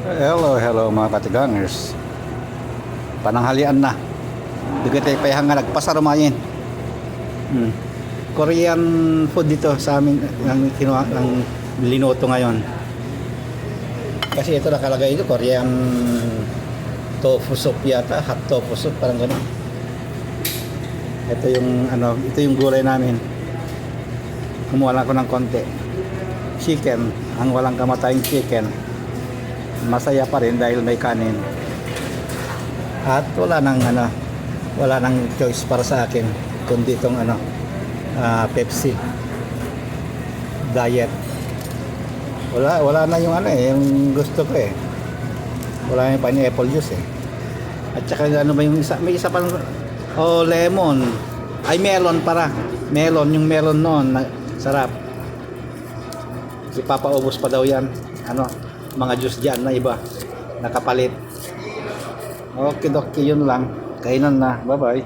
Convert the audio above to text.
Hello mga katigangers. Pananghalian na. Di tayo payahang nga nagpasarumayin. Korean food dito sa amin ang kinuha ng linoto ngayon. Kasi ito nakalagay ito Korean tofu soup yata, hot tofu soup parang gano'n. Ito yung gulay namin. Kumuha lang ako ng konti. Chicken, ang walang kamatayang chicken. Masaya pa rin dahil may kanin. At wala nang choice para sa akin kundi itong Pepsi diet. Wala na yung yung gusto ko eh. Wala na yung pineapple juice eh. At saka yung isa, may isa pang lemon. Ay melon para. Melon, yung melon noon, sarap. Ipapaubos pa daw yan. Mga juice dyan na iba nakapalit. Okay, yun lang. Kainan na. Bye bye.